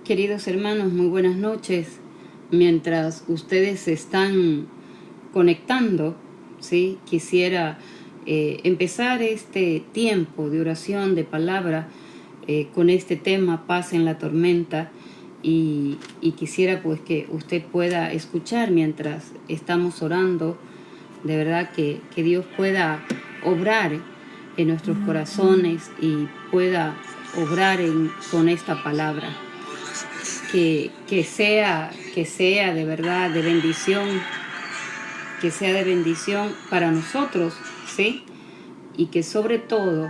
Queridos hermanos, muy buenas noches. Mientras ustedes se están conectando, ¿sí? Quisiera empezar este tiempo de oración, de palabra, con este tema, paz en la tormenta, y quisiera pues que usted pueda escuchar mientras estamos orando, de verdad que Dios pueda obrar en nuestros corazones y pueda obrar con esta palabra. Que sea de verdad de bendición, que sea de bendición para nosotros, ¿sí? Y que sobre todo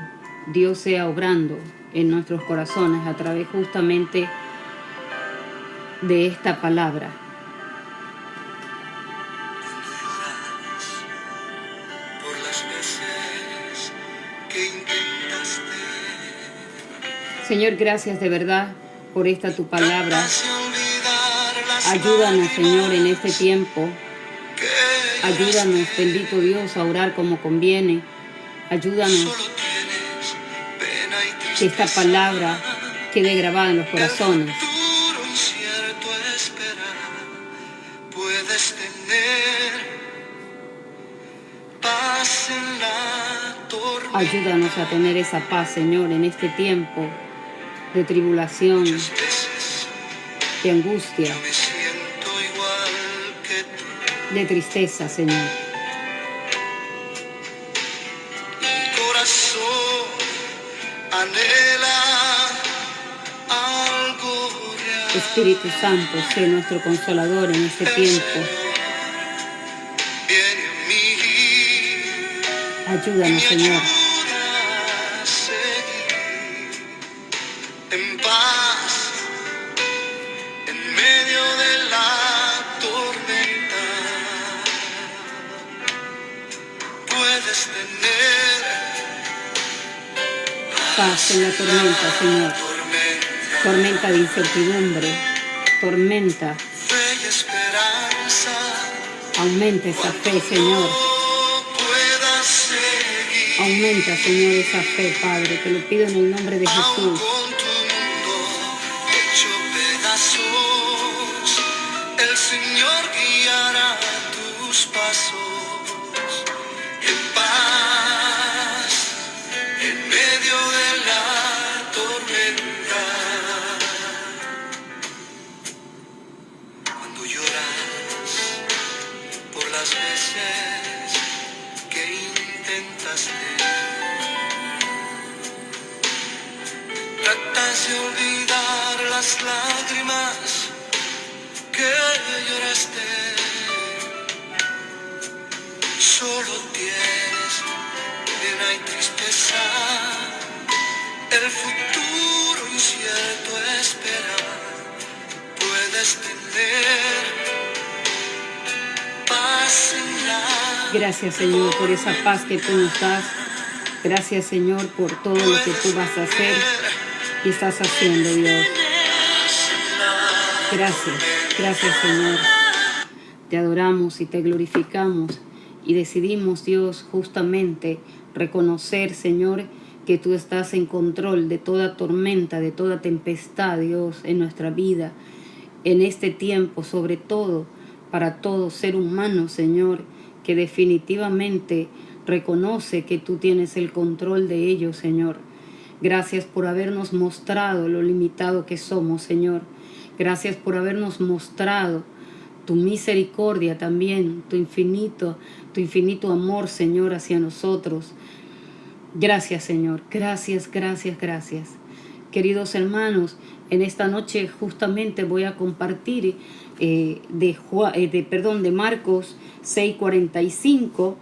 Dios sea obrando en nuestros corazones a través justamente de esta palabra. Señor, gracias de verdad por esta tu palabra. Ayúdanos, Señor, en este tiempo. Ayúdanos, bendito Dios, a orar como conviene. Ayúdanos que esta palabra quede grabada en los corazones. Ayúdanos a tener esa paz, Señor, en este tiempo de tribulación, de angustia, de tristeza, Señor. Mi corazón anhela algo real. Espíritu Santo, sé nuestro consolador en este tiempo. Viene a mí. Ayúdanos, Señor. En paz, en medio de la tormenta, puedes tener Paz en la tormenta, Señor. Tormenta de incertidumbre, tormenta. fe y esperanza. Aumenta esa fe, Señor. Puedas seguir. Aumenta, Señor, esa fe, Padre. Te lo pido en el nombre de Jesús. Con tu mundo hecho pedazos, el Señor guiará tus pasos. En paz, en medio de la tormenta. Cuando lloras por las veces que intentaste, tratas de olvidar las lágrimas que lloraste. Solo tienes pena y tristeza, el futuro incierto espera. Puedes tener paz en la. Gracias, Señor, por esa paz que tú nos das. Gracias, Señor, por todo lo que tú vas a hacer y estás haciendo, Dios. Gracias, gracias, Señor. Te adoramos y te glorificamos y decidimos, Dios, justamente reconocer, Señor, que tú estás en control de toda tormenta, de toda tempestad, Dios, en nuestra vida, en este tiempo, sobre todo para todo ser humano, Señor, que definitivamente reconoce que tú tienes el control de ello, Señor. Gracias por habernos mostrado lo limitado que somos, Señor. Gracias por habernos mostrado tu misericordia también, tu infinito amor, Señor, hacia nosotros. Gracias, Señor. Gracias, gracias, gracias. Queridos hermanos, en esta noche justamente voy a compartir de Marcos 6:45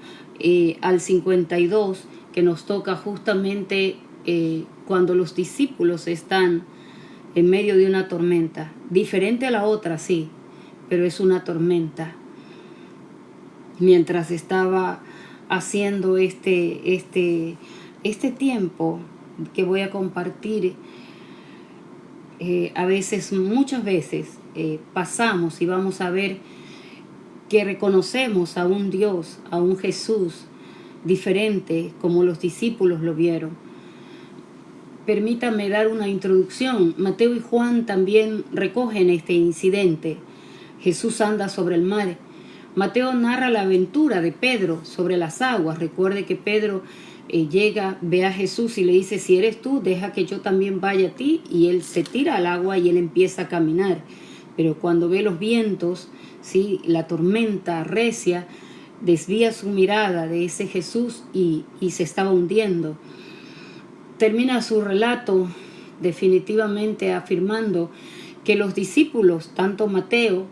al 52, que nos toca justamente cuando los discípulos están en medio de una tormenta, diferente a la otra, sí, pero es una tormenta. Mientras estaba haciendo este tiempo que voy a compartir, muchas veces pasamos y vamos a ver que reconocemos a un Dios, a un Jesús diferente como los discípulos lo vieron. permítame dar una introducción. Mateo y Juan también recogen este incidente. Jesús anda sobre el mar. Mateo narra la aventura de Pedro sobre las aguas. Recuerde que Pedro llega, ve a Jesús y le dice: si eres tú, deja que yo también vaya a ti. Y él se tira al agua y él empieza a caminar. Pero cuando ve los vientos, ¿sí?, la tormenta arrecia, desvía su mirada de ese Jesús y se estaba hundiendo. Termina su relato definitivamente afirmando que los discípulos, tanto Mateo,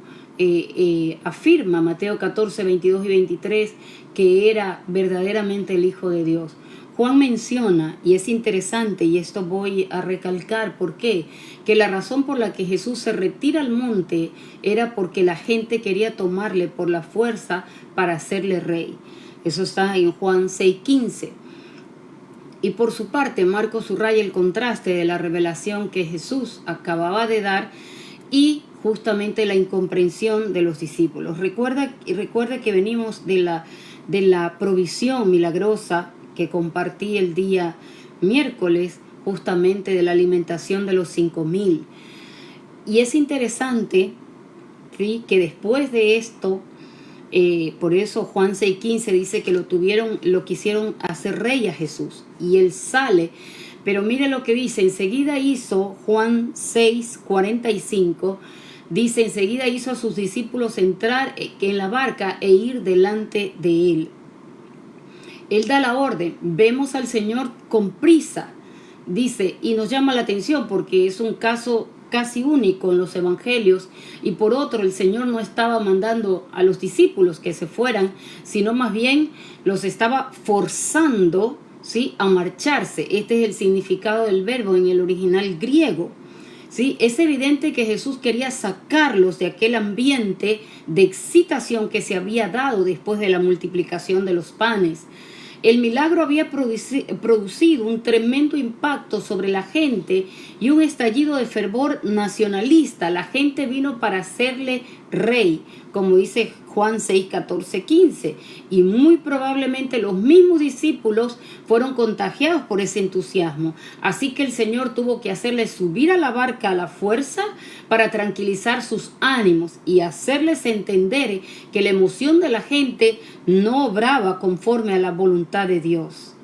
afirma, Mateo 14, 22 y 23, que era verdaderamente el Hijo de Dios. Juan menciona, y es interesante, y esto voy a recalcar, ¿por qué? Que la razón por la que Jesús se retira al monte era porque la gente quería tomarle por la fuerza para hacerle rey. Eso está en Juan 6:15. Y por su parte, Marcos subraya el contraste de la revelación que Jesús acababa de dar y justamente la incomprensión de los discípulos. Recuerda que venimos de la provisión milagrosa que compartí el día miércoles, justamente de la alimentación de los 5,000. Y es interesante, ¿sí?, que después de esto, por eso Juan 6:15 dice que lo quisieron hacer rey a Jesús. Y él sale. Pero mire lo que dice, enseguida hizo, Juan 6:45, dice: enseguida hizo a sus discípulos entrar en la barca e ir delante de él. Él da la orden, vemos al Señor con prisa, dice, y nos llama la atención porque es un caso casi único en los evangelios, y por otro, el Señor no estaba mandando a los discípulos que se fueran, sino más bien los estaba forzando, ¿sí?, a marcharse. Este es el significado del verbo en el original griego. ¿Sí? Es evidente que Jesús quería sacarlos de aquel ambiente de excitación que se había dado después de la multiplicación de los panes. El milagro había producido un tremendo impacto sobre la gente y un estallido de fervor nacionalista. La gente vino para hacerle rey, como dice Juan 6, 14, 15. Y muy probablemente los mismos discípulos fueron contagiados por ese entusiasmo. Así que el Señor tuvo que hacerles subir a la barca a la fuerza para tranquilizar sus ánimos y hacerles entender que la emoción de la gente no obraba conforme a la voluntad de Dios.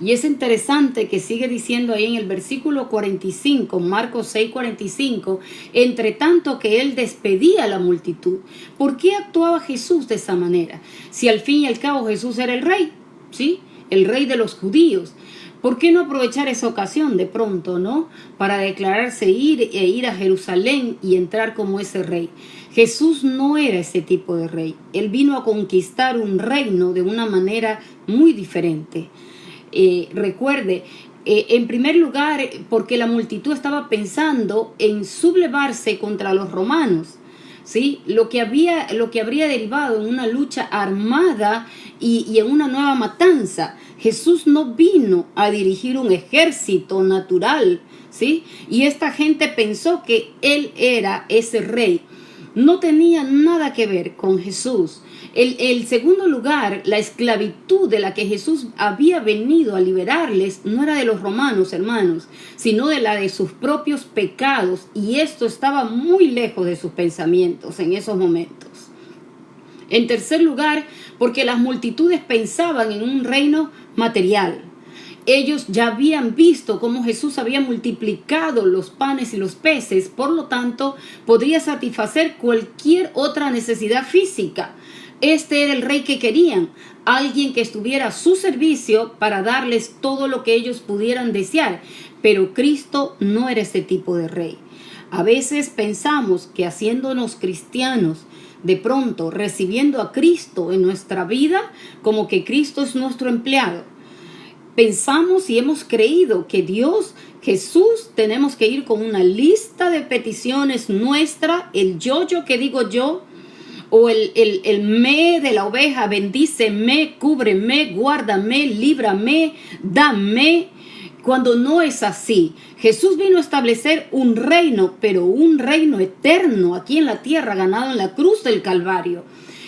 Y es interesante que sigue diciendo ahí en el versículo 45, Marcos 6, 45, entre tanto que él despedía a la multitud. ¿Por qué actuaba Jesús de esa manera? Si al fin y al cabo Jesús era el rey, ¿sí?, el rey de los judíos. ¿Por qué no aprovechar esa ocasión de pronto, no?, para declararse ir a Jerusalén y entrar como ese rey? Jesús no era ese tipo de rey. Él vino a conquistar un reino de una manera muy diferente. Recuerde, en primer lugar, porque la multitud estaba pensando en sublevarse contra los romanos, ¿sí?, lo que habría derivado en una lucha armada y en una nueva matanza. Jesús no vino a dirigir un ejército natural, ¿sí?, y esta gente pensó que él era ese rey. No tenía nada que ver con Jesús. El segundo lugar, la esclavitud de la que Jesús había venido a liberarles no era de los romanos, hermanos, sino de la de sus propios pecados, y esto estaba muy lejos de sus pensamientos en esos momentos. En tercer lugar, porque las multitudes pensaban en un reino material. Ellos ya habían visto cómo Jesús había multiplicado los panes y los peces, por lo tanto, podría satisfacer cualquier otra necesidad física. Este era el rey que querían, alguien que estuviera a su servicio para darles todo lo que ellos pudieran desear. Pero Cristo no era ese tipo de rey. A veces pensamos que haciéndonos cristianos, de pronto recibiendo a Cristo en nuestra vida, como que Cristo es nuestro empleado. Pensamos y hemos creído que Jesús, tenemos que ir con una lista de peticiones nuestra, el yo que digo yo, o el me de la oveja, bendíceme, cúbreme, guárdame, líbrame, dame, cuando no es así. Jesús vino a establecer un reino, pero un reino eterno aquí en la tierra, ganado en la cruz del Calvario.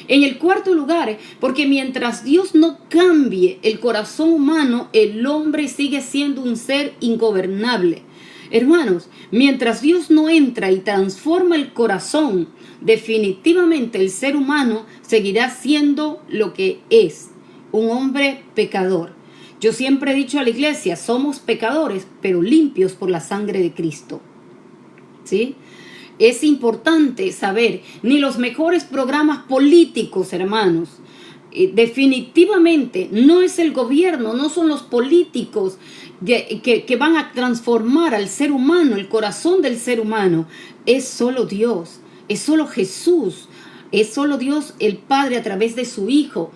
En el cuarto lugar, porque mientras Dios no cambie el corazón humano, el hombre sigue siendo un ser ingobernable. Hermanos, mientras Dios no entra y transforma el corazón, definitivamente el ser humano seguirá siendo lo que es, un hombre pecador. Yo siempre he dicho a la iglesia, somos pecadores, pero limpios por la sangre de Cristo. ¿Sí? Es importante saber, ni los mejores programas políticos, hermanos, definitivamente no es el gobierno, no son los políticos que van a transformar al ser humano, el corazón del ser humano. Es solo Dios, es solo Jesús, es solo Dios el Padre a través de su Hijo.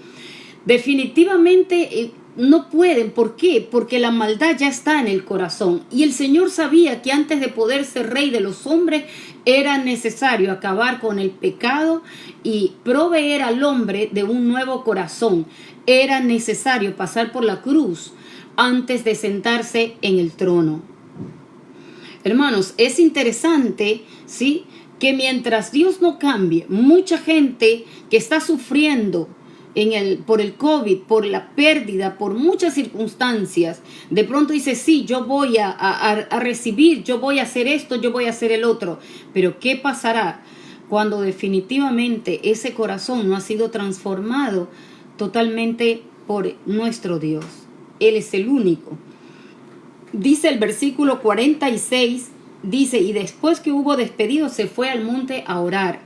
Definitivamente no pueden. ¿Por qué? Porque la maldad ya está en el corazón. Y el Señor sabía que antes de poder ser rey de los hombres, era necesario acabar con el pecado y proveer al hombre de un nuevo corazón. Era necesario pasar por la cruz antes de sentarse en el trono. Hermanos, es interesante, ¿sí?, que mientras Dios no cambie, mucha gente que está sufriendo por el COVID, por la pérdida, por muchas circunstancias, de pronto dice, sí, yo voy a recibir, yo voy a hacer esto, yo voy a hacer el otro. Pero ¿qué pasará cuando definitivamente ese corazón no ha sido transformado totalmente por nuestro Dios? Él es el único. Dice el versículo 46, dice, y después que hubo despedido, se fue al monte a orar.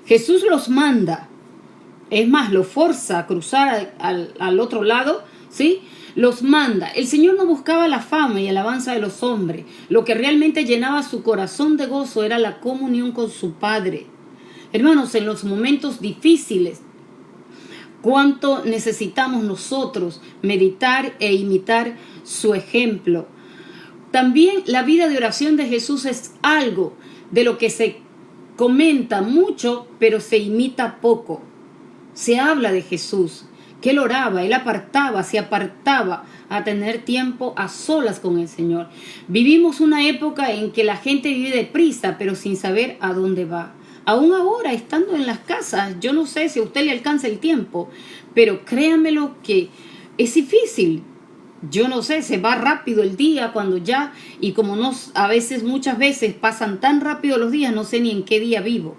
Jesús los manda. Es más, lo forza a cruzar al otro lado, ¿sí? Los manda. El Señor no buscaba la fama y alabanza de los hombres. Lo que realmente llenaba su corazón de gozo era la comunión con su Padre. Hermanos, en los momentos difíciles, cuánto necesitamos nosotros meditar e imitar su ejemplo. También la vida de oración de Jesús es algo de lo que se comenta mucho, pero se imita poco. Se habla de Jesús, que él oraba, él se apartaba a tener tiempo a solas con el Señor. Vivimos una época en que la gente vive deprisa, pero sin saber a dónde va. Aún ahora, estando en las casas, yo no sé si a usted le alcanza el tiempo, pero créanmelo que es difícil. Yo no sé, se va rápido el día cuando ya, y como muchas veces pasan tan rápido los días, no sé ni en qué día vivo.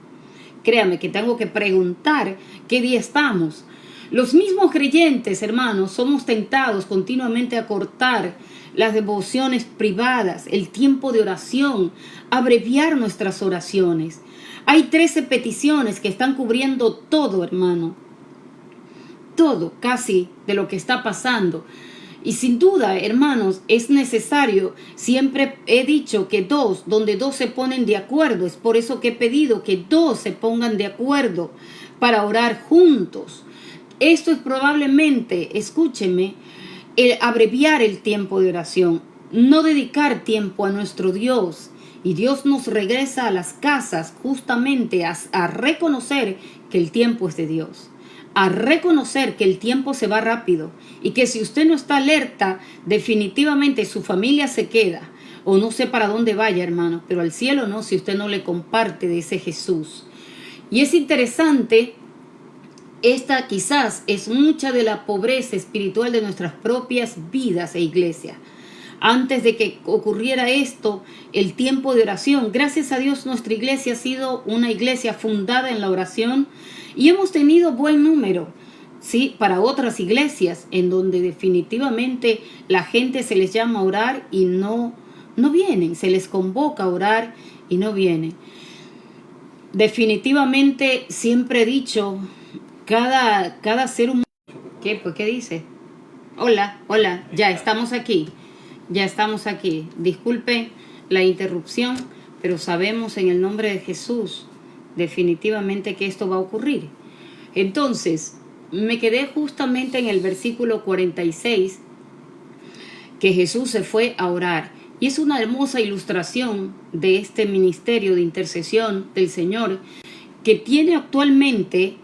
Créame que tengo que preguntar qué día estamos. Los mismos creyentes, hermanos, somos tentados continuamente a cortar las devociones privadas, el tiempo de oración, abreviar nuestras oraciones. Hay 13 peticiones que están cubriendo todo, hermano. Todo, casi, de lo que está pasando. Y sin duda, hermanos, es necesario, siempre he dicho que donde dos se ponen de acuerdo, es por eso que he pedido que dos se pongan de acuerdo para orar juntos. Esto es probablemente, escúcheme, el abreviar el tiempo de oración, no dedicar tiempo a nuestro Dios. Y Dios nos regresa a las casas justamente a reconocer que el tiempo es de Dios. A reconocer que el tiempo se va rápido y que si usted no está alerta, definitivamente su familia se queda, o no sé para dónde vaya, hermano, pero al cielo no, si usted no le comparte de ese Jesús. Y es interesante, esta quizás es mucha de la pobreza espiritual de nuestras propias vidas e iglesias. Antes de que ocurriera esto, el tiempo de oración, gracias a Dios nuestra iglesia ha sido una iglesia fundada en la oración y hemos tenido buen número, ¿sí?, para otras iglesias en donde definitivamente la gente se les llama a orar y no vienen, se les convoca a orar y no vienen. Definitivamente siempre he dicho, cada ser humano... ¿Qué? Pues, ¿qué dice? Hola, ya estamos aquí. Disculpen la interrupción, pero sabemos en el nombre de Jesús definitivamente que esto va a ocurrir. Entonces, me quedé justamente en el versículo 46, que Jesús se fue a orar. Y es una hermosa ilustración de este ministerio de intercesión del Señor que tiene actualmente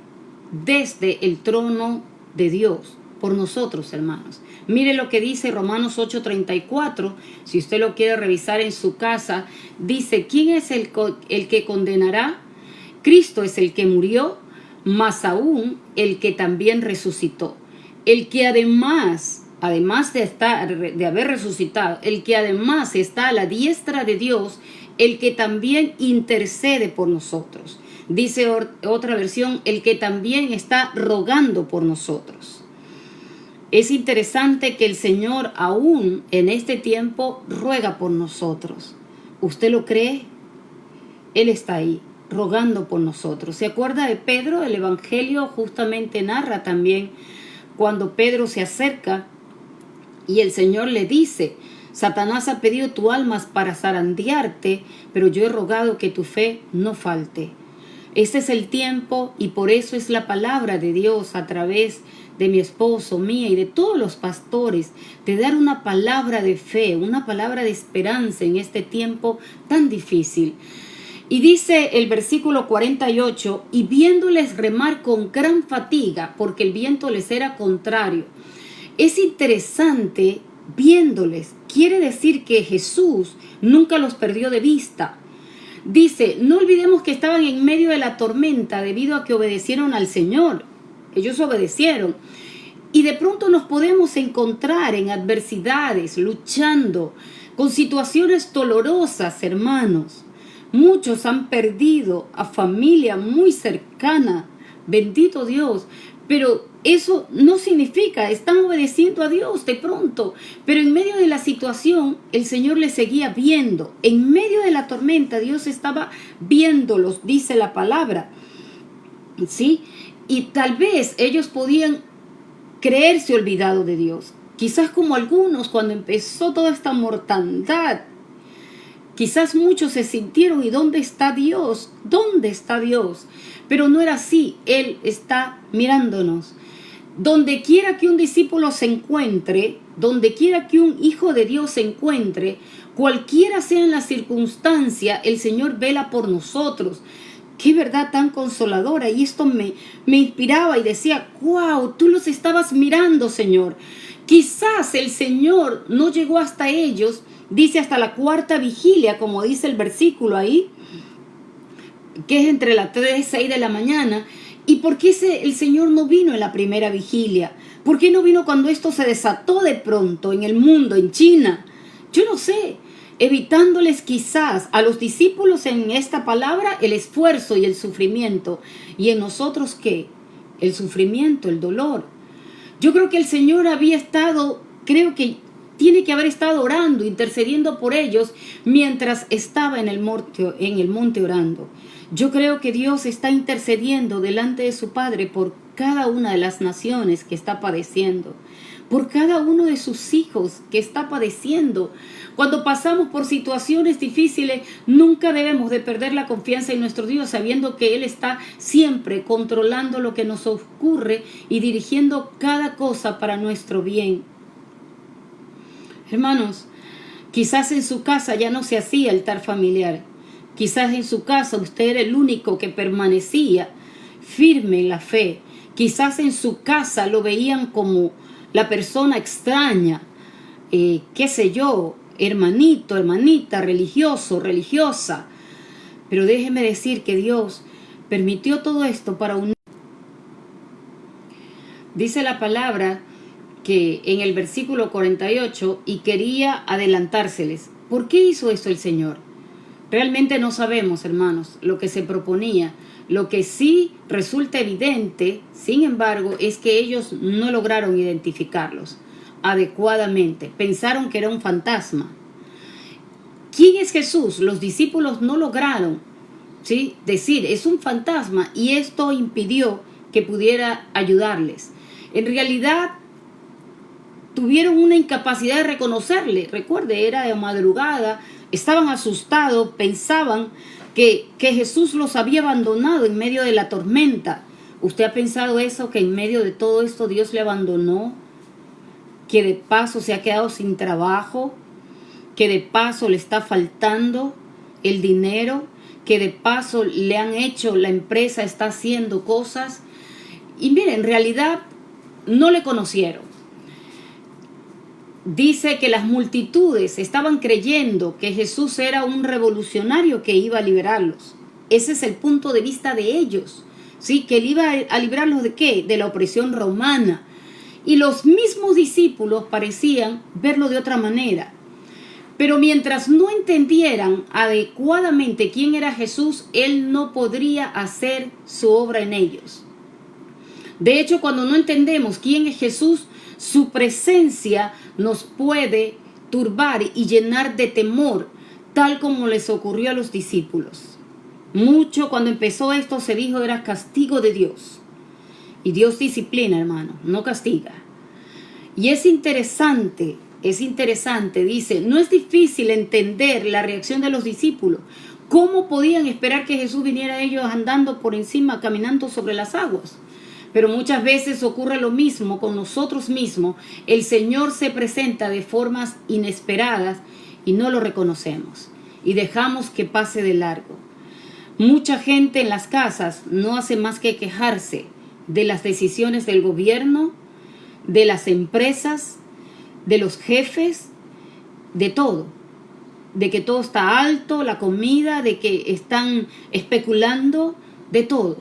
desde el trono de Dios por nosotros, hermanos. Mire lo que dice Romanos 8:34, si usted lo quiere revisar en su casa, dice, ¿quién es el que condenará? Cristo es el que murió, más aún el que también resucitó, el que además de haber resucitado, el que además está a la diestra de Dios, el que también intercede por nosotros. Dice otra versión, el que también está rogando por nosotros. Es interesante que el Señor aún en este tiempo ruega por nosotros. ¿Usted lo cree? Él está ahí, rogando por nosotros. ¿Se acuerda de Pedro? El Evangelio justamente narra también cuando Pedro se acerca y el Señor le dice: Satanás ha pedido tu alma para zarandearte, pero yo he rogado que tu fe no falte. Este es el tiempo y por eso es la palabra de Dios a través de mi esposo, mía y de todos los pastores, de dar una palabra de fe, una palabra de esperanza en este tiempo tan difícil. Y dice el versículo 48, y viéndoles remar con gran fatiga, porque el viento les era contrario. Es interesante, viéndoles, quiere decir que Jesús nunca los perdió de vista. Dice, no olvidemos que estaban en medio de la tormenta debido a que obedecieron al Señor. Ellos obedecieron. Y de pronto nos podemos encontrar en adversidades, luchando, con situaciones dolorosas, hermanos. Muchos han perdido a familia muy cercana, bendito Dios, pero eso no significa, están obedeciendo a Dios de pronto, pero en medio de la situación el Señor les seguía viendo, en medio de la tormenta Dios estaba viéndolos, dice la palabra, ¿sí? Y tal vez ellos podían creerse olvidados de Dios, quizás como algunos cuando empezó toda esta mortandad. Quizás muchos se sintieron, ¿y dónde está Dios? ¿Dónde está Dios? Pero no era así, Él está mirándonos. Donde quiera que un discípulo se encuentre, donde quiera que un hijo de Dios se encuentre, cualquiera sea la circunstancia, el Señor vela por nosotros. Qué verdad tan consoladora. Y esto me inspiraba y decía, wow, tú los estabas mirando, Señor. Quizás el Señor no llegó hasta ellos, dice hasta la cuarta vigilia, como dice el versículo ahí, que es entre las 3 y 6 de la mañana. ¿Y por qué el Señor no vino en la primera vigilia? ¿Por qué no vino cuando esto se desató de pronto en el mundo, en China? Yo no sé, evitándoles quizás a los discípulos en esta palabra el esfuerzo y el sufrimiento. ¿Y en nosotros qué? El sufrimiento, el dolor. Yo creo que el Señor había estado, tiene que haber estado orando, intercediendo por ellos mientras estaba en el monte orando. Yo creo que Dios está intercediendo delante de su Padre por cada una de las naciones que está padeciendo, por cada uno de sus hijos que está padeciendo. Cuando pasamos por situaciones difíciles, nunca debemos de perder la confianza en nuestro Dios, sabiendo que Él está siempre controlando lo que nos ocurre y dirigiendo cada cosa para nuestro bien. Hermanos, quizás en su casa ya no se hacía altar familiar. Quizás en su casa usted era el único que permanecía firme en la fe. Quizás en su casa lo veían como la persona extraña, qué sé yo, hermanito, hermanita, religioso, religiosa. Pero déjeme decir que Dios permitió todo esto para unir. Dice la palabra que en el versículo 48, y quería adelantárseles. ¿Por qué hizo eso el Señor? Realmente no sabemos, hermanos, lo que se proponía. Lo que sí resulta evidente, sin embargo, es que ellos no lograron identificarlos adecuadamente. Pensaron que era un fantasma. ¿Quién es Jesús? Los discípulos no lograron, ¿sí?, decir, es un fantasma, y esto impidió que pudiera ayudarles. En realidad, tuvieron una incapacidad de reconocerle. Recuerde, era de madrugada, estaban asustados, pensaban que Jesús los había abandonado en medio de la tormenta. ¿Usted ha pensado eso, que en medio de todo esto Dios le abandonó? Que de paso se ha quedado sin trabajo, que de paso le está faltando el dinero, que de paso le han hecho, la empresa está haciendo cosas. Y miren, en realidad no le conocieron. Dice que las multitudes estaban creyendo que Jesús era un revolucionario que iba a liberarlos. Ese es el punto de vista de ellos. ¿sí? Que él iba a librarlos ¿de qué? De la opresión romana. Y los mismos discípulos parecían verlo de otra manera. Pero mientras no entendieran adecuadamente quién era Jesús, él no podría hacer su obra en ellos. De hecho, cuando no entendemos quién es Jesús, su presencia nos puede turbar y llenar de temor, tal como les ocurrió a los discípulos. Mucho cuando empezó esto se dijo era castigo de Dios. Y Dios disciplina, hermano, no castiga. Y es interesante, dice, no es difícil entender la reacción de los discípulos. ¿Cómo podían esperar que Jesús viniera a ellos andando por encima, caminando sobre las aguas? Pero muchas veces ocurre lo mismo con nosotros mismos. El Señor se presenta de formas inesperadas y no lo reconocemos y dejamos que pase de largo. Mucha gente en las casas no hace más que quejarse de las decisiones del gobierno, de las empresas, de los jefes, de todo. De que todo está alto, la comida, de que están especulando, de todo.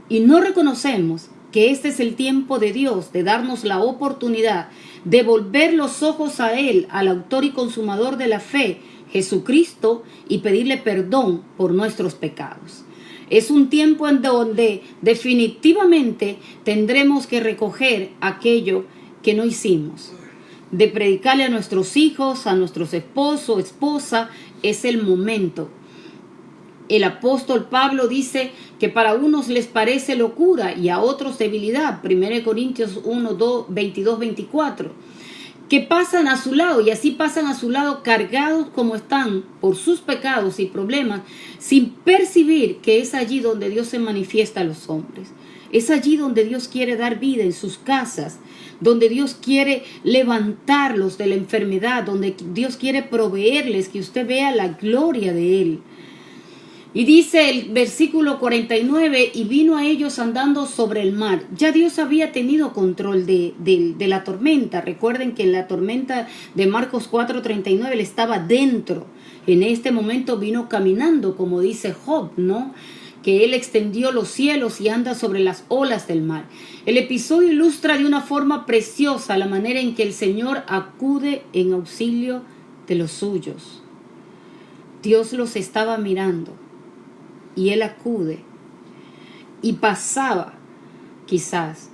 Y no reconocemos que este es el tiempo de Dios, de darnos la oportunidad de volver los ojos a Él, al autor y consumador de la fe, Jesucristo, y pedirle perdón por nuestros pecados. Es un tiempo en donde definitivamente tendremos que recoger aquello que no hicimos. De predicarle a nuestros hijos, a nuestros esposos, esposa, es el momento. El apóstol Pablo dice que para unos les parece locura y a otros debilidad. 1 Corintios 1, 22, 24. Que pasan a su lado y así pasan a su lado cargados como están por sus pecados y problemas, sin percibir que es allí donde Dios se manifiesta a los hombres. Es allí donde Dios quiere dar vida en sus casas, donde Dios quiere levantarlos de la enfermedad, donde Dios quiere proveerles, que usted vea la gloria de Él. Y dice el versículo 49, y vino a ellos andando sobre el mar. Ya Dios había tenido control de la tormenta. Recuerden que en la tormenta de Marcos 4:39 él estaba dentro. En este momento vino caminando, como dice Job, ¿no? Que él extendió los cielos y anda sobre las olas del mar. El episodio ilustra de una forma preciosa la manera en que el Señor acude en auxilio de los suyos. Dios los estaba mirando. Y él acude y pasaba quizás,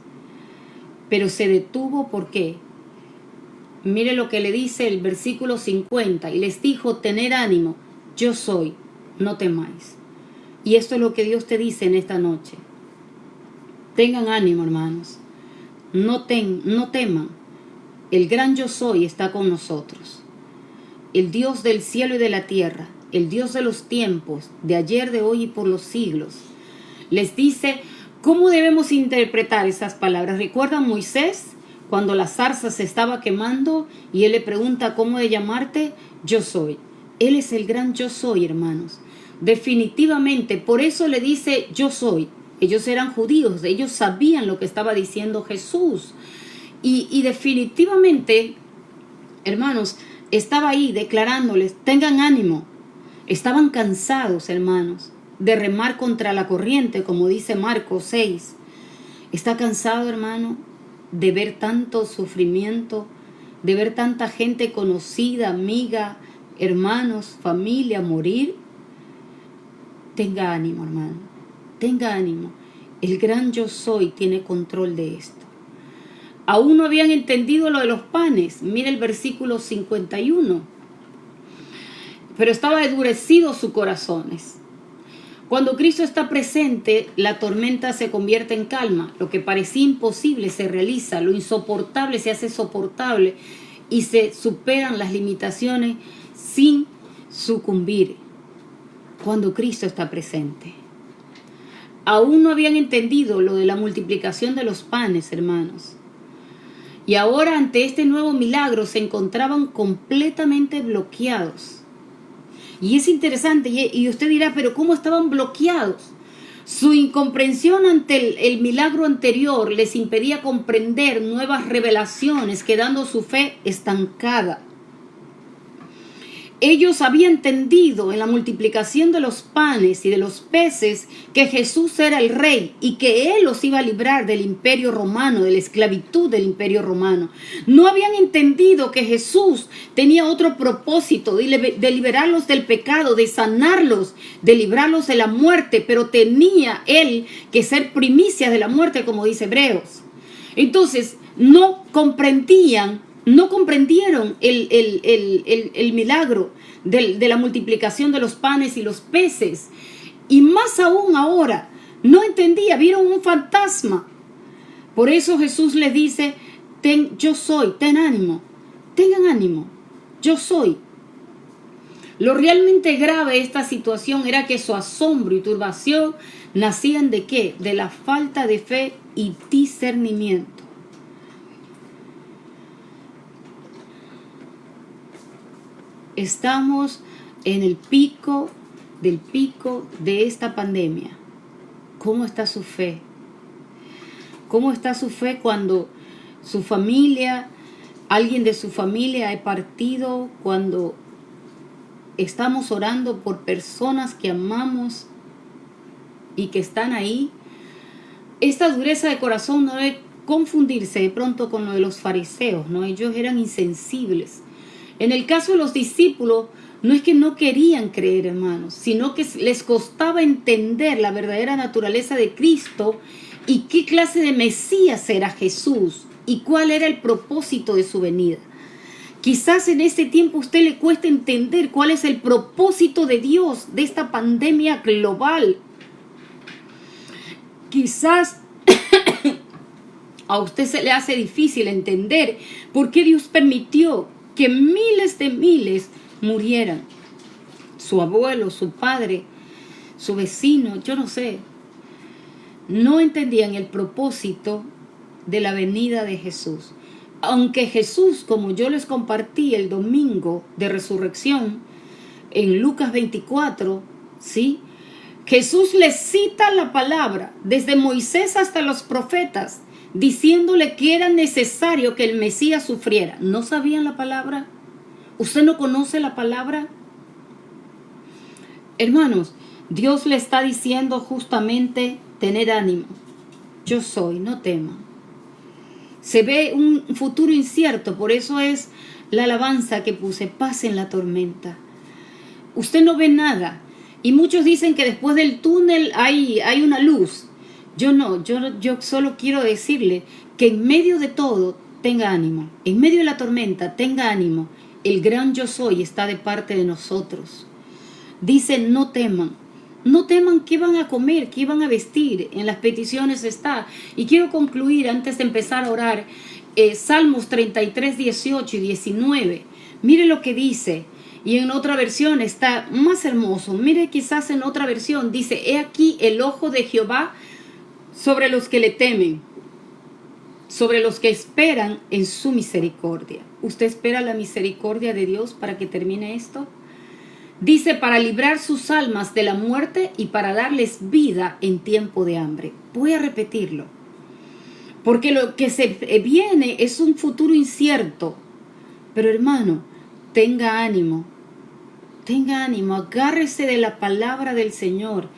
pero se detuvo. ¿Por qué? Mire lo que le dice el versículo 50. Y les dijo, tened ánimo, yo soy, no temáis. Y esto es lo que Dios te dice en esta noche. Tengan ánimo, hermanos. No teman. El gran yo soy está con nosotros. El Dios del cielo y de la tierra, el Dios de los tiempos, de ayer, de hoy y por los siglos. Les dice cómo debemos interpretar esas palabras. ¿Recuerdan Moisés cuando la zarza se estaba quemando y él le pregunta cómo de llamarte? Yo soy. Él es el gran yo soy, hermanos. Definitivamente, por eso le dice yo soy. Ellos eran judíos, ellos sabían lo que estaba diciendo Jesús. Y definitivamente, hermanos, estaba ahí declarándoles, tengan ánimo. Estaban cansados, hermanos, de remar contra la corriente, como dice Marcos 6. ¿Está cansado, hermano, de ver tanto sufrimiento, de ver tanta gente conocida, amiga, hermanos, familia morir? Tenga ánimo, hermano, tenga ánimo. El gran yo soy tiene control de esto. Aún no habían entendido lo de los panes. Mira el versículo 51. Pero estaba endurecidos sus corazones. Cuando Cristo está presente, la tormenta se convierte en calma. Lo que parecía imposible se realiza, lo insoportable se hace soportable y se superan las limitaciones sin sucumbir. Cuando Cristo está presente. Aún no habían entendido lo de la multiplicación de los panes, hermanos. Y ahora ante este nuevo milagro se encontraban completamente bloqueados. Y es interesante, y usted dirá, pero ¿cómo estaban bloqueados? Su incomprensión ante el milagro anterior les impedía comprender nuevas revelaciones, quedando su fe estancada. ellos habían entendido en la multiplicación de los panes y de los peces que Jesús era el rey y que Él los iba a librar del imperio romano, de la esclavitud del imperio romano. No habían entendido que Jesús tenía otro propósito de liberarlos del pecado, de sanarlos, de librarlos de la muerte, pero tenía Él que ser primicia de la muerte, como dice Hebreos. Entonces, no comprendieron el milagro de la multiplicación de los panes y los peces. Y más aún ahora, no entendía, vieron un fantasma. Por eso Jesús les dice, yo soy, ten ánimo, tengan ánimo, yo soy. Lo realmente grave de esta situación era que su asombro y turbación nacían ¿de qué? De la falta de fe y discernimiento. Estamos en el pico de esta pandemia. ¿Cómo está su fe? ¿Cómo está su fe cuando su familia, alguien de su familia ha partido, cuando estamos orando por personas que amamos y que están ahí? Esta dureza de corazón no debe confundirse de pronto con lo de los fariseos, ¿no? Ellos eran insensibles. En el caso de los discípulos, no es que no querían creer, hermanos, sino que les costaba entender la verdadera naturaleza de Cristo y qué clase de Mesías era Jesús y cuál era el propósito de su venida. Quizás en este tiempo a usted le cueste entender cuál es el propósito de Dios de esta pandemia global. Quizás a usted se le hace difícil entender por qué Dios permitió que miles de miles murieran. Su abuelo, su padre, su vecino, yo no sé. No entendían el propósito de la venida de Jesús. Aunque Jesús, como yo les compartí el domingo de resurrección, en Lucas 24, ¿sí? Jesús les cita la palabra, desde Moisés hasta los profetas, diciéndole que era necesario que el Mesías sufriera. ¿No sabían la palabra? ¿Usted no conoce la palabra? Hermanos, Dios le está diciendo justamente tener ánimo. Yo soy, no teman. Se ve un futuro incierto, por eso es la alabanza que puse, paz en la tormenta. Usted no ve nada. Y muchos dicen que después del túnel hay una luz. Yo solo quiero decirle que en medio de todo tenga ánimo. En medio de la tormenta tenga ánimo. El gran yo soy está de parte de nosotros. Dice, no teman. No teman qué van a comer, qué van a vestir. En las peticiones está. Y quiero concluir antes de empezar a orar. Salmos 33, 18 y 19. Mire lo que dice. Y en otra versión está más hermoso. Mire, quizás en otra versión dice, he aquí el ojo de Jehová sobre los que le temen, sobre los que esperan en su misericordia. ¿Usted espera la misericordia de Dios para que termine esto? Dice, para librar sus almas de la muerte y para darles vida en tiempo de hambre. Voy a repetirlo, porque lo que se viene es un futuro incierto. Pero hermano, tenga ánimo, agárrese de la palabra del Señor.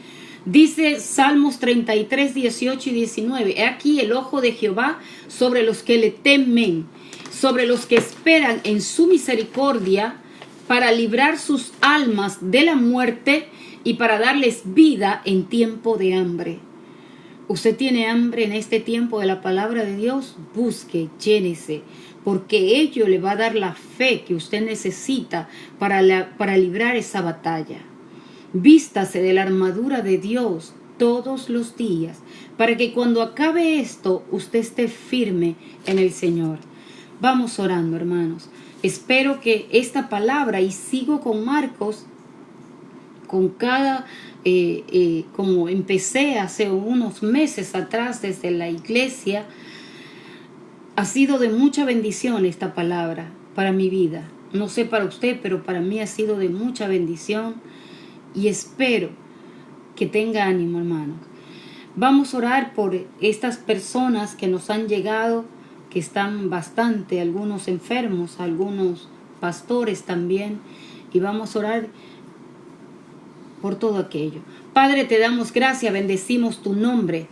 Dice Salmos 33, 18 y 19. He aquí el ojo de Jehová sobre los que le temen, sobre los que esperan en su misericordia, para librar sus almas de la muerte y para darles vida en tiempo de hambre. ¿Usted tiene hambre en este tiempo de la palabra de Dios? Busque, llénese, porque ello le va a dar la fe que usted necesita para librar esa batalla. Vístase de la armadura de Dios todos los días, para que cuando acabe esto, usted esté firme en el Señor. Vamos orando, hermanos. Espero que esta palabra, y sigo con Marcos, con cada, como empecé hace unos meses atrás desde la iglesia, ha sido de mucha bendición esta palabra para mi vida. No sé para usted, pero para mí ha sido de mucha bendición. Y espero que tenga ánimo, hermanos. Vamos a orar por estas personas que nos han llegado, que están bastante, algunos enfermos, algunos pastores también. y vamos a orar por todo aquello. Padre, te damos gracias, bendecimos tu nombre.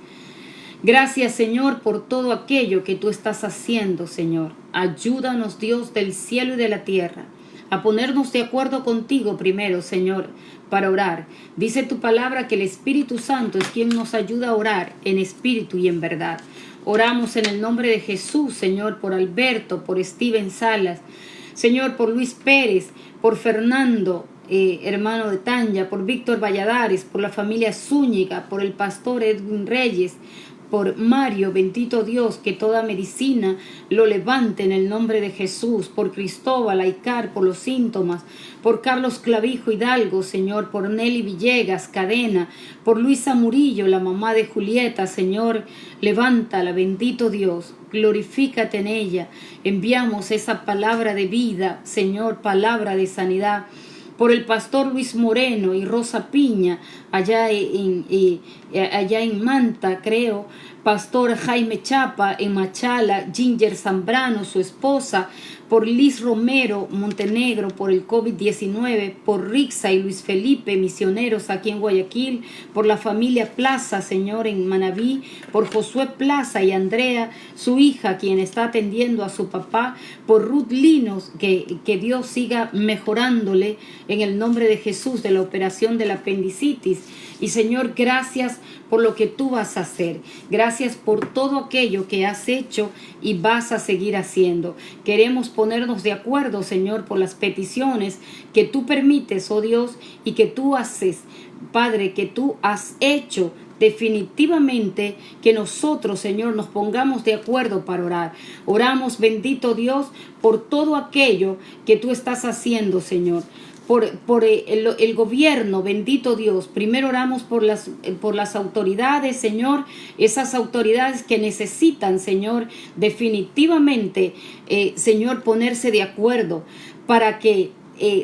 Gracias, Señor, por todo aquello que tú estás haciendo, Señor. Ayúdanos, Dios del cielo y de la tierra, a ponernos de acuerdo contigo primero, Señor, para orar. Dice tu palabra que el Espíritu Santo es quien nos ayuda a orar en espíritu y en verdad. Oramos en el nombre de Jesús, Señor, por Alberto, por Steven Salas, Señor, por Luis Pérez, por Fernando, hermano de Tanya, por Víctor Valladares, por la familia Zúñiga, por el pastor Edwin Reyes, por Mario, bendito Dios, que toda medicina lo levante en el nombre de Jesús, por Cristóbal Aicar, por los síntomas, por Carlos Clavijo Hidalgo, Señor, por Nelly Villegas Cadena, por Luisa Murillo, la mamá de Julieta, Señor, levántala, bendito Dios, glorifícate en ella, enviamos esa palabra de vida, Señor, palabra de sanidad, por el pastor Luis Moreno y Rosa Piña, allá en Manta, creo, pastor Jaime Chapa en Machala, Ginger Zambrano, su esposa, por Liz Romero Montenegro, por el COVID-19, por Rixa y Luis Felipe, misioneros aquí en Guayaquil, por la familia Plaza, Señor, en Manabí, por Josué Plaza y Andrea, su hija, quien está atendiendo a su papá, por Ruth Linos, que Dios siga mejorándole en el nombre de Jesús de la operación del apendicitis. Y Señor, gracias por lo que tú vas a hacer. Gracias por todo aquello que has hecho y vas a seguir haciendo. Queremos ponernos de acuerdo, Señor, por las peticiones que tú permites, oh Dios, y que tú haces, Padre, que tú has hecho. Definitivamente que nosotros, Señor, nos pongamos de acuerdo para orar. Oramos, bendito Dios, por todo aquello que tú estás haciendo, Señor. Por el gobierno, bendito Dios. Primero oramos por las autoridades, Señor, esas autoridades que necesitan, Señor, definitivamente, Señor, ponerse de acuerdo para que,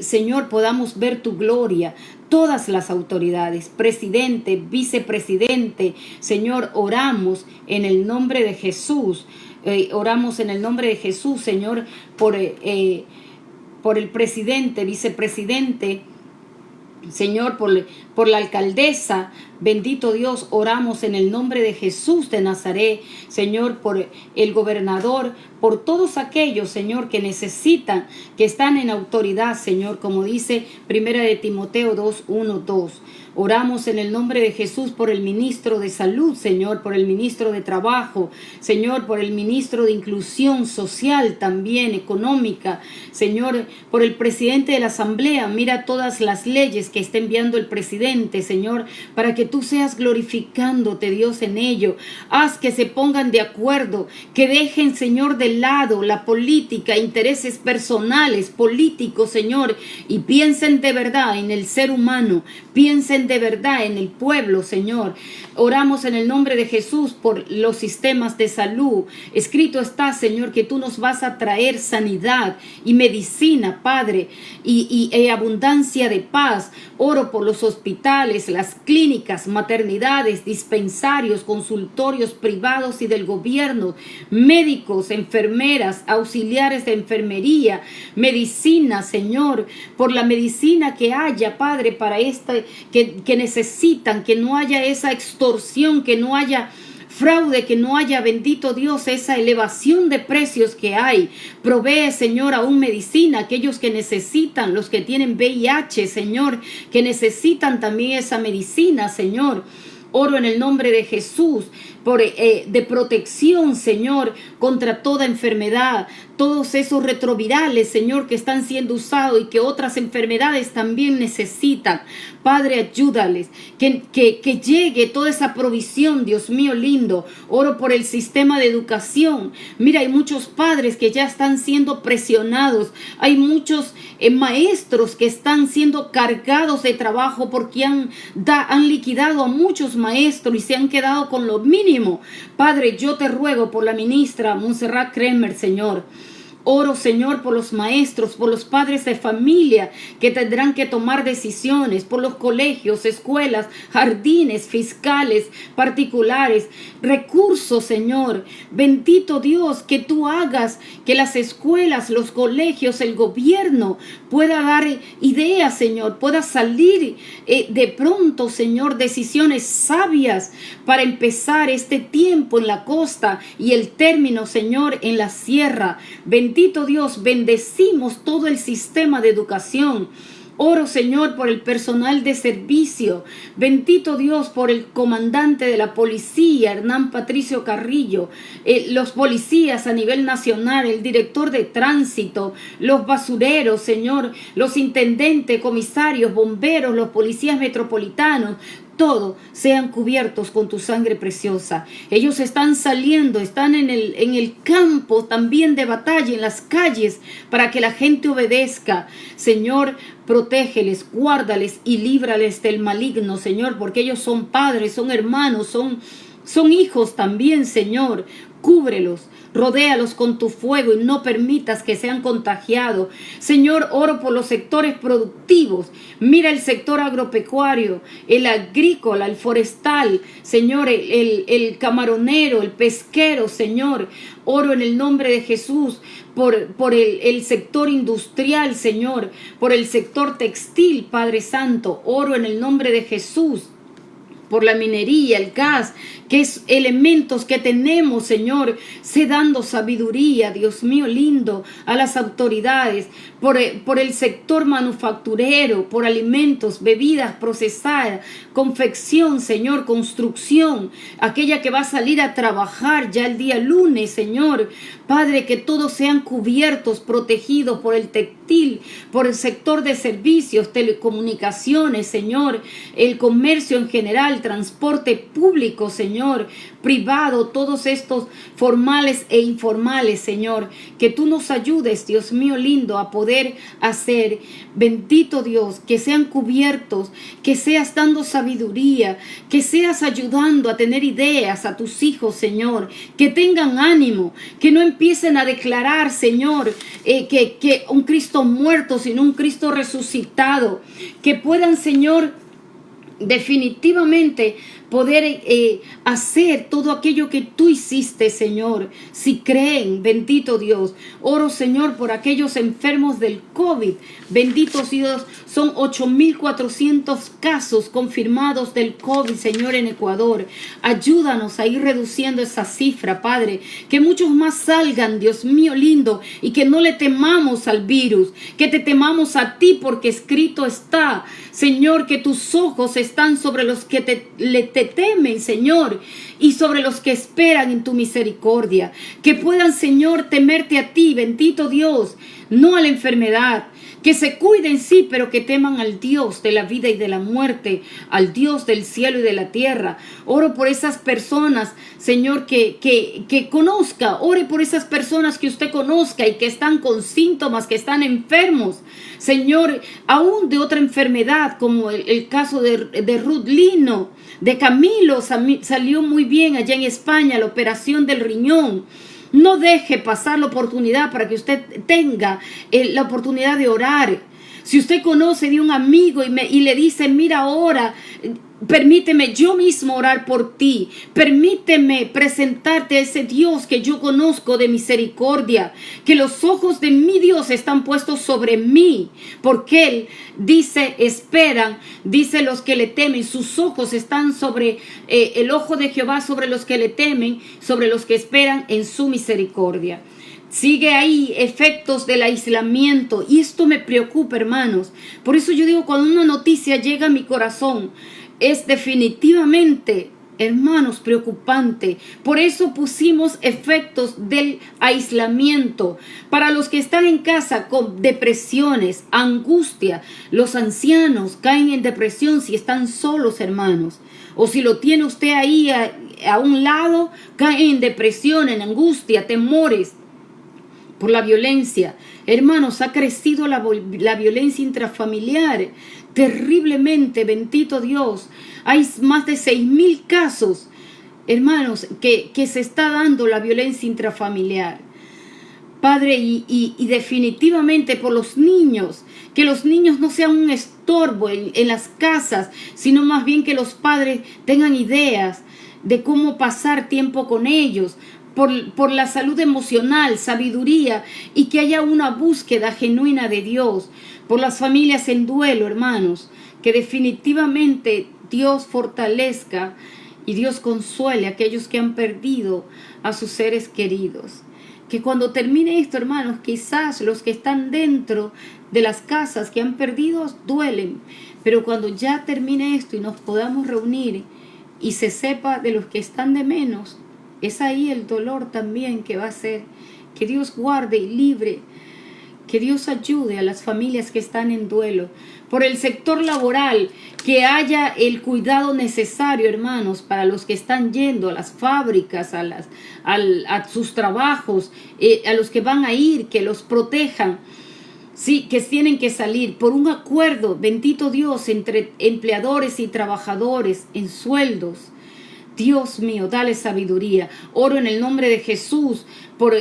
Señor, podamos ver tu gloria. Todas las autoridades, presidente, vicepresidente, Señor, oramos en el nombre de Jesús. Oramos en el nombre de Jesús, Señor, por el presidente, vicepresidente, Señor, por la alcaldesa, bendito Dios, oramos en el nombre de Jesús de Nazaret, Señor, por el gobernador, por todos aquellos, Señor, que necesitan, que están en autoridad, Señor, como dice 1 de Timoteo 2:1-2. Oramos en el nombre de Jesús por el ministro de Salud, Señor, por el ministro de Trabajo, Señor, por el ministro de Inclusión Social, también económica, Señor, por el presidente de la Asamblea. Mira todas las leyes que está enviando el presidente, Señor, para que tú seas glorificándote, Dios, en ello. Haz que se pongan de acuerdo, que dejen, Señor, de lado la política, intereses personales, políticos, Señor, y piensen de verdad en el ser humano, piensen de verdad en el pueblo, Señor. Oramos en el nombre de Jesús por los sistemas de salud. Escrito está, Señor, que tú nos vas a traer sanidad y medicina, Padre, y abundancia de paz. Oro por los hospitales, las clínicas, maternidades, dispensarios, consultorios privados y del gobierno, médicos, enfermeras, auxiliares de enfermería, medicina, Señor, por la medicina que haya, Padre, para que necesitan, que no haya esa extorsión, que no haya fraude, que no haya, bendito Dios, esa elevación de precios que hay. Provee, Señor, aún medicina, aquellos que necesitan, los que tienen VIH, Señor, que necesitan también esa medicina, Señor. Oro en el nombre de Jesús de protección, Señor, contra toda enfermedad, todos esos retrovirales, Señor, que están siendo usados y que otras enfermedades también necesitan. Padre, ayúdales, que llegue toda esa provisión, Dios mío lindo. Oro por el sistema de educación. Mira, hay muchos padres que ya están siendo presionados. Hay muchos maestros que están siendo cargados de trabajo porque han liquidado a muchos maestros y se han quedado con lo mínimo. Padre, yo te ruego por la ministra Montserrat Kremer, Señor. Oro, Señor, por los maestros, por los padres de familia que tendrán que tomar decisiones, por los colegios, escuelas, jardines, fiscales, particulares, recursos, Señor. Bendito Dios, que tú hagas que las escuelas, los colegios, el gobierno pueda dar ideas, Señor, pueda salir de pronto, Señor, decisiones sabias para empezar este tiempo en la costa y el término, Señor, en la sierra. Bendito Dios, bendecimos todo el sistema de educación. Oro, Señor, por el personal de servicio. Bendito Dios, por el comandante de la policía, Hernán Patricio Carrillo, los policías a nivel nacional, el director de tránsito, los basureros, Señor, los intendentes, comisarios, bomberos, los policías metropolitanos. Todo sean cubiertos con tu sangre preciosa. Ellos están saliendo, están en el campo también de batalla, en las calles, para que la gente obedezca. Señor, protégeles, guárdales y líbrales del maligno, Señor, porque ellos son padres, son hermanos, son hijos también, Señor. Cúbrelos, rodéalos con tu fuego y no permitas que sean contagiados. Señor, oro por los sectores productivos. Mira el sector agropecuario, el agrícola, el forestal, Señor, el camaronero, el pesquero, Señor. Oro en el nombre de Jesús por el sector industrial, Señor, por el sector textil, Padre Santo. Oro en el nombre de Jesús por la minería, el gas, que es elementos que tenemos, Señor. Sé dando sabiduría, Dios mío lindo, a las autoridades, por el sector manufacturero, por alimentos, bebidas procesadas, confección, Señor, construcción, aquella que va a salir a trabajar ya el día lunes, Señor. Padre, que todos sean cubiertos, protegidos por el textil, por el sector de servicios, telecomunicaciones, Señor, el comercio en general, transporte público, Señor, privado, todos estos formales e informales, Señor, que tú nos ayudes, Dios mío lindo, a poder hacer, bendito Dios, que sean cubiertos, que seas dando sabiduría, que seas ayudando a tener ideas a tus hijos, Señor, que tengan ánimo, que no empiecen a declarar, Señor, que un Cristo muerto, sino un Cristo resucitado, que puedan, Señor, definitivamente poder hacer todo aquello que tú hiciste, Señor, si creen, bendito Dios. Oro, Señor, por aquellos enfermos del COVID, bendito Dios, son 8,400 casos confirmados del COVID, Señor, en Ecuador. Ayúdanos a ir reduciendo esa cifra, Padre, que muchos más salgan, Dios mío lindo, y que no le temamos al virus, que te temamos a ti, porque escrito está, Señor, que tus ojos están sobre los que te temen, Señor, y sobre los que esperan en tu misericordia. Que puedan, Señor, temerte a ti, bendito Dios, no a la enfermedad. Que se cuiden, sí, pero que teman al Dios de la vida y de la muerte, al Dios del cielo y de la tierra. Oro por esas personas, Señor, que conozca. Ore por esas personas que usted conozca y que están con síntomas, que están enfermos. Señor, aún de otra enfermedad, como el caso de Ruth Lino, de Camilo, salió muy bien allá en España, la operación del riñón. No deje pasar la oportunidad para que usted tenga la oportunidad de orar. Si usted conoce de un amigo y le dice, mira, ahora permíteme yo mismo orar por ti. Permíteme presentarte a ese Dios que yo conozco de misericordia. Que los ojos de mi Dios están puestos sobre mí. Porque Él dice, esperan, dice los que le temen. Sus ojos están sobre el ojo de Jehová, sobre los que le temen, sobre los que esperan en su misericordia. Sigue ahí efectos del aislamiento. Y esto me preocupa, hermanos. Por eso yo digo, cuando una noticia llega a mi corazón, es definitivamente, hermanos, preocupante. Por eso pusimos efectos del aislamiento. Para los que están en casa con depresiones, angustia, los ancianos caen en depresión si están solos, hermanos. O si lo tiene usted ahí a un lado, caen en depresión, en angustia, temores. Por la violencia, hermanos, ha crecido la violencia intrafamiliar terriblemente, bendito Dios. Hay más de 6,000 casos, hermanos, que se está dando la violencia intrafamiliar. Padre, y definitivamente por los niños, que los niños no sean un estorbo en las casas, sino más bien que los padres tengan ideas de cómo pasar tiempo con ellos, por la salud emocional, sabiduría, y que haya una búsqueda genuina de Dios, por las familias en duelo, hermanos, que definitivamente Dios fortalezca y Dios consuele a aquellos que han perdido a sus seres queridos. Que cuando termine esto, hermanos, quizás los que están dentro de las casas que han perdido duelen, pero cuando ya termine esto y nos podamos reunir y se sepa de los que están de menos, es ahí el dolor también que va a ser. Que Dios guarde y libre, que Dios ayude a las familias que están en duelo. Por el sector laboral, que haya el cuidado necesario, hermanos, para los que están yendo a las fábricas, a sus trabajos, a los que van a ir, que los protejan. Sí, que tienen que salir por un acuerdo, bendito Dios, entre empleadores y trabajadores en sueldos. Dios mío, dale sabiduría. Oro en el nombre de Jesús por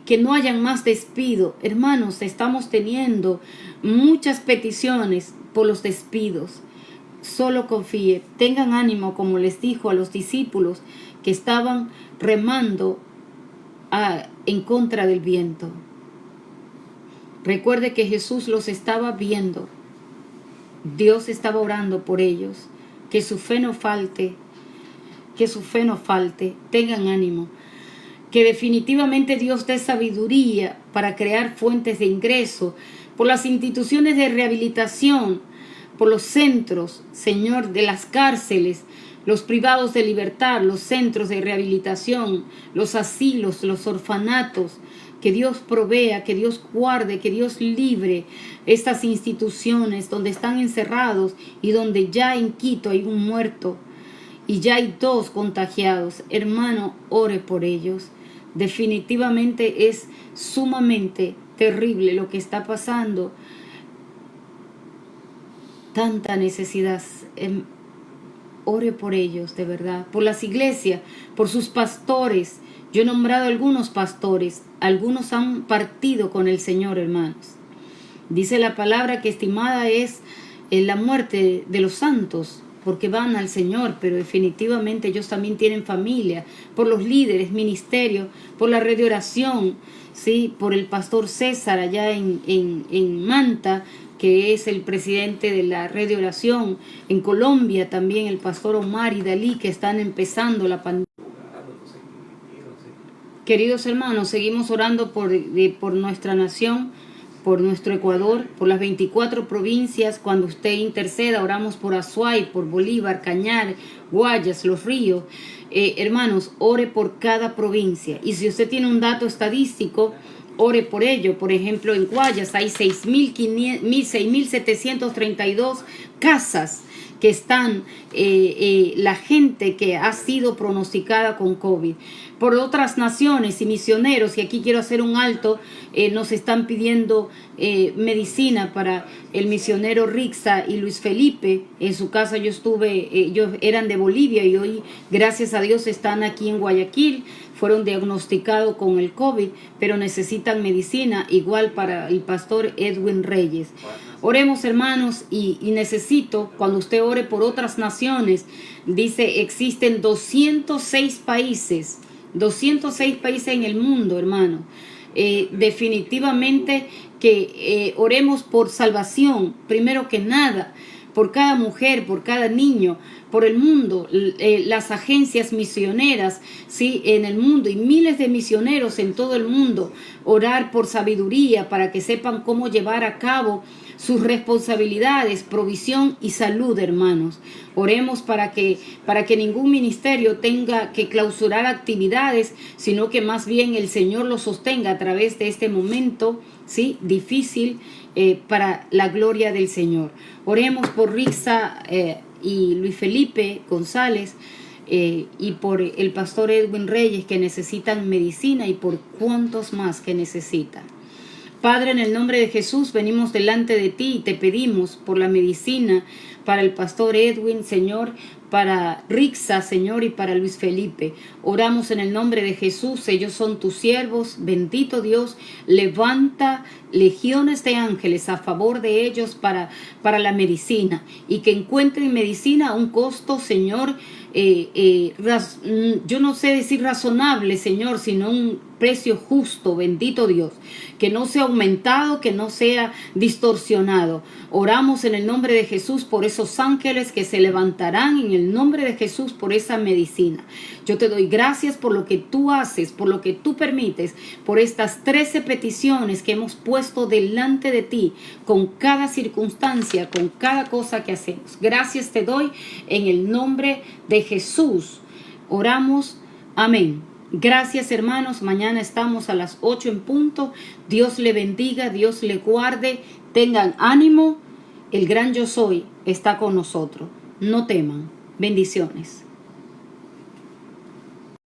que no hayan más despido. Hermanos, estamos teniendo muchas peticiones por los despidos. Solo confíe, tengan ánimo, como les dijo a los discípulos que estaban remando en contra del viento. Recuerde que Jesús los estaba viendo. Dios estaba orando por ellos. Que su fe no falte. Que su fe no falte, tengan ánimo, que definitivamente Dios dé sabiduría para crear fuentes de ingreso, por las instituciones de rehabilitación, por los centros, Señor, de las cárceles, los privados de libertad, los centros de rehabilitación, los asilos, los orfanatos, que Dios provea, que Dios guarde, que Dios libre estas instituciones donde están encerrados y donde ya en Quito hay un muerto. Y ya hay 2 contagiados. Hermano, ore por ellos. Definitivamente es sumamente terrible lo que está pasando. Tanta necesidad. Ore por ellos, de verdad. Por las iglesias, por sus pastores. Yo he nombrado algunos pastores. Algunos han partido con el Señor, hermanos. Dice la palabra que estimada es la muerte de los santos, porque van al Señor, pero definitivamente ellos también tienen familia, por los líderes, ministerio, por la red de oración, ¿sí? Por el pastor César allá en Manta, que es el presidente de la red de oración, en Colombia también el pastor Omar y Dalí, que están empezando la pandemia. Queridos hermanos, seguimos orando por nuestra nación, por nuestro Ecuador, por las 24 provincias. Cuando usted interceda, oramos por Azuay, por Bolívar, Cañar, Guayas, Los Ríos. Hermanos, ore por cada provincia. Y si usted tiene un dato estadístico, ore por ello. Por ejemplo, en Guayas hay 6.732 casas que están, la gente que ha sido pronosticada con COVID. Por otras naciones y misioneros, y aquí quiero hacer un alto, nos están pidiendo medicina para el misionero Rixa y Luis Felipe. En su casa yo estuve, ellos eran de Bolivia y hoy, gracias a Dios, están aquí en Guayaquil. Fueron diagnosticados con el COVID, pero necesitan medicina, igual para el pastor Edwin Reyes. Oremos, hermanos, y necesito, cuando usted ore por otras naciones, dice, existen 206 países en el mundo, hermano. Definitivamente que oremos por salvación, primero que nada, por cada mujer, por cada niño, por el mundo, las agencias misioneras, ¿sí? En el mundo, y miles de misioneros en todo el mundo. Orar por sabiduría para que sepan cómo llevar a cabo sus responsabilidades, provisión y salud, hermanos. Oremos para que ningún ministerio tenga que clausurar actividades, sino que más bien el Señor los sostenga a través de este momento, ¿sí? Difícil, para la gloria del Señor. Oremos por Rixa y Luis Felipe González, y por el pastor Edwin Reyes, que necesitan medicina, y por cuantos más que necesitan. Padre, en el nombre de Jesús venimos delante de ti y te pedimos por la medicina para el pastor Edwin, Señor, para Rixa, Señor, y para Luis Felipe. Oramos en el nombre de Jesús. Ellos son tus siervos. Bendito Dios, levanta legiones de ángeles a favor de ellos para la medicina, y que encuentren medicina a un costo, Señor, yo no sé decir razonable, Señor, sino un precio justo. Bendito Dios, que no sea aumentado, que no sea distorsionado. Oramos en el nombre de Jesús por esos ángeles que se levantarán en el nombre de Jesús por esa medicina. Yo te doy gracias por lo que tú haces, por lo que tú permites, por estas 13 peticiones que hemos puesto delante de ti, con cada circunstancia, con cada cosa que hacemos. Gracias te doy en el nombre de Jesús. Oramos. Amén. Gracias, hermanos. Mañana estamos a las 8 en punto. Dios le bendiga, Dios le guarde. Tengan ánimo. El gran yo soy está con nosotros. No teman. Bendiciones.